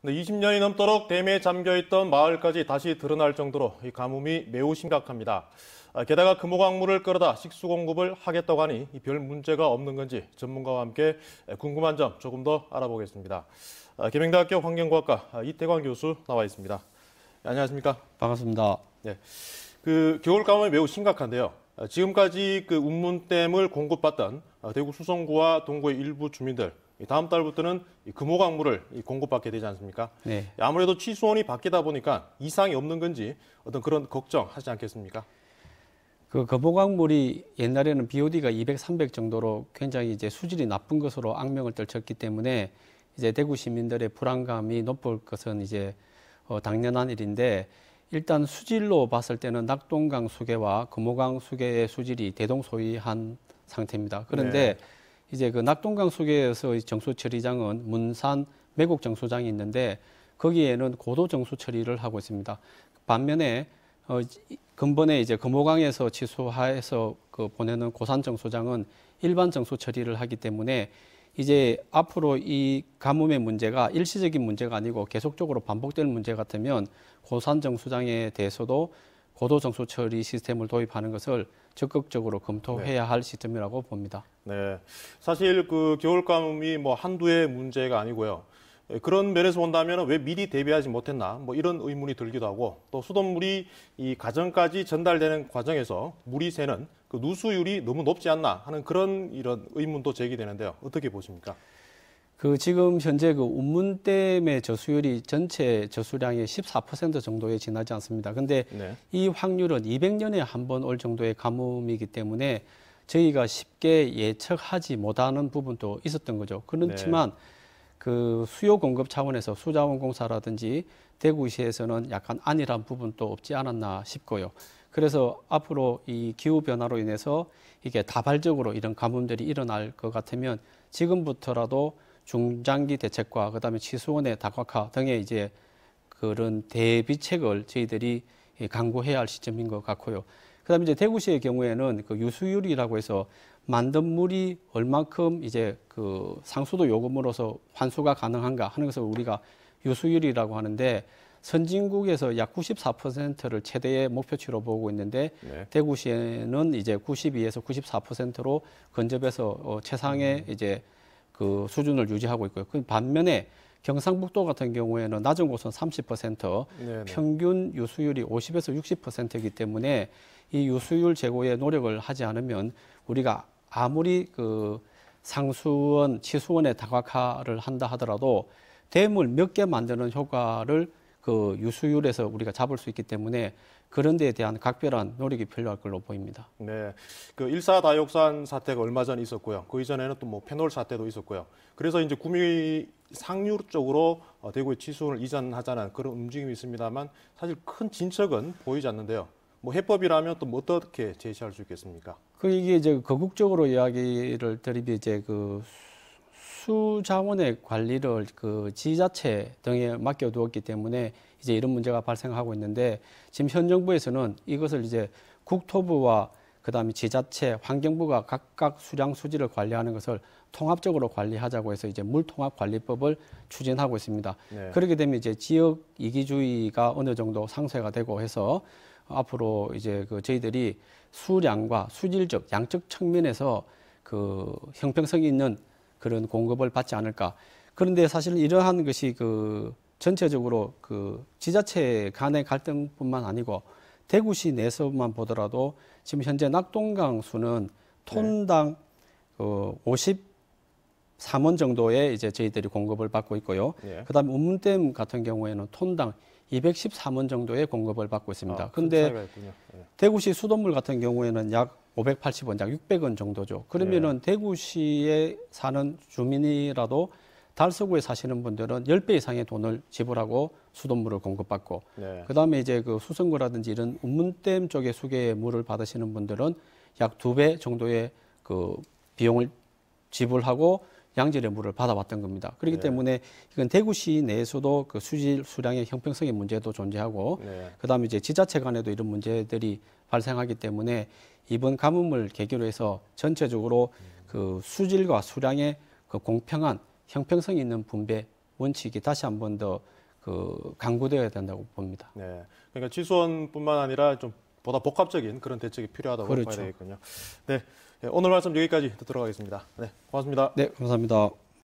근데 20년이 넘도록 댐에 잠겨있던 마을까지 다시 드러날 정도로 이 가뭄이 매우 심각합니다. 게다가 금호강물을 끌어다 식수 공급을 하겠다고 하니 별 문제가 없는 건지 전문가와 함께 궁금한 점 조금 더 알아보겠습니다. 계명대학교 환경과학과 이태광 교수 나와 있습니다. 안녕하십니까? 반갑습니다. 네, 겨울 가뭄이 매우 심각한데요. 지금까지 운문댐을 공급받던 대구 수성구와 동구의 일부 주민들, 다음 달부터는 금호강물을 공급받게 되지 않습니까? 네. 아무래도 취수원이 바뀌다 보니까 이상이 없는 건지 어떤 그런 걱정하지 않겠습니까? 그 금호강물이 옛날에는 BOD가 200, 300 정도로 굉장히 이제 수질이 나쁜 것으로 악명을 떨쳤기 때문에 이제 대구 시민들의 불안감이 높을 것은 이제 당연한 일인데, 일단 수질로 봤을 때는 낙동강 수계와 금호강 수계의 수질이 대동소이한 상태입니다. 그런데 네. 이제 그 낙동강 수계에서 정수 처리장은 문산 매곡 정수장이 있는데 거기에는 고도 정수 처리를 하고 있습니다. 반면에 근본에 이제 금호강에서 취수해서 보내는 고산 정수장은 일반 정수 처리를 하기 때문에 이제 앞으로 이 가뭄의 문제가 일시적인 문제가 아니고 계속적으로 반복될 문제 같으면 고산 정수장에 대해서도 고도 정수 처리 시스템을 도입하는 것을 적극적으로 검토해야 할 시점이라고 봅니다. 네, 사실 겨울 가뭄이 한두 해의 문제가 아니고요. 그런 면에서 본다면 왜 미리 대비하지 못했나 이런 의문이 들기도 하고, 또 수돗물이 이 가정까지 전달되는 과정에서 물이 새는 누수율이 너무 높지 않나 하는 이런 의문도 제기되는데요. 어떻게 보십니까? 지금 현재 운문댐의 저수율이 전체 저수량의 14% 정도에 지나지 않습니다. 근데 네. 이 확률은 200년에 한 번 올 정도의 가뭄이기 때문에 저희가 쉽게 예측하지 못하는 부분도 있었던 거죠. 그렇지만 수요 공급 차원에서 수자원공사라든지 대구시에서는 약간 안일한 부분도 없지 않았나 싶고요. 그래서 앞으로 이 기후 변화로 인해서 이게 다발적으로 이런 가뭄들이 일어날 것 같으면 지금부터라도 중장기 대책과 그다음에 취수원의 다각화 등의 이제 그런 대비책을 저희들이 강구해야 할 시점인 것 같고요. 그다음에 이제 대구시의 경우에는 유수율이라고 해서 만든 물이 얼만큼 이제 상수도 요금으로서 환수가 가능한가 하는 것을 우리가 유수율이라고 하는데, 선진국에서 약 94%를 최대의 목표치로 보고 있는데 대구시에는 이제 92에서 94%로 근접해서 최상의 이제 수준을 유지하고 있고요. 그 반면에 경상북도 같은 경우에는 낮은 곳은 30%, 평균 유수율이 50에서 60%이기 때문에 이 유수율 제고에 노력을 하지 않으면 우리가 아무리 상수원, 취수원의 다각화를 한다 하더라도 댐을 몇 개 만드는 효과를 유수율에서 우리가 잡을 수 있기 때문에 그런 데에 대한 각별한 노력이 필요할 걸로 보입니다. 네, 일사다육산 사태가 얼마 전 있었고요. 그 이전에는 또 페놀 사태도 있었고요. 그래서 이제 구미 상류 쪽으로 대구의 취수원을 이전하자는 그런 움직임이 있습니다만 사실 큰 진척은 보이지 않는데요. 해법이라면 또 어떻게 제시할 수 있겠습니까? 이게 이제 거국적으로 이야기를 드리면 이제 수자원의 관리를 지자체 등에 맡겨두었기 때문에 이제 이런 문제가 발생하고 있는데, 지금 현 정부에서는 이것을 이제 국토부와 그다음에 지자체, 환경부가 각각 수량 수질을 관리하는 것을 통합적으로 관리하자고 해서 이제 물통합관리법을 추진하고 있습니다. 네. 그렇게 되면 이제 지역 이기주의가 어느 정도 상쇄가 되고 해서 앞으로 이제 저희들이 수량과 수질적, 양적 측면에서 형평성이 있는 그런 공급을 받지 않을까. 그런데 사실 이러한 것이 전체적으로 지자체 간의 갈등뿐만 아니고 대구시 내에서만 보더라도 지금 현재 낙동강 수는 톤당 53원 정도의 이제 저희들이 공급을 받고 있고요. 그다음에 운문댐 같은 경우에는 톤당 213원 정도의 공급을 받고 있습니다. 그런데 대구시 수돗물 같은 경우에는 약 580원, 약 600원 정도죠. 그러면은 대구시에 사는 주민이라도 달서구에 사시는 분들은 10배 이상의 돈을 지불하고 수돗물을 공급받고, 그다음에 이제 수성구라든지 이런 운문댐 쪽의 수계의 물을 받으시는 분들은 약 2배 정도의 비용을 지불하고 양질의 물을 받아왔던 겁니다. 그렇기 때문에 이건 대구시 내에서도 수질 수량의 형평성의 문제도 존재하고, 그다음에 이제 지자체 간에도 이런 문제들이 발생하기 때문에 이번 가뭄을 계기로 해서 전체적으로 수질과 수량의 공평한 형평성 있는 분배, 원칙이 다시 한 번 더 강구되어야 된다고 봅니다. 네. 그러니까 취소원뿐만 아니라 좀 보다 복합적인 그런 대책이 필요하다고 그렇죠. 봐야 되겠군요. 네. 오늘 말씀 여기까지 듣도록 하겠습니다. 네. 고맙습니다. 네, 감사합니다.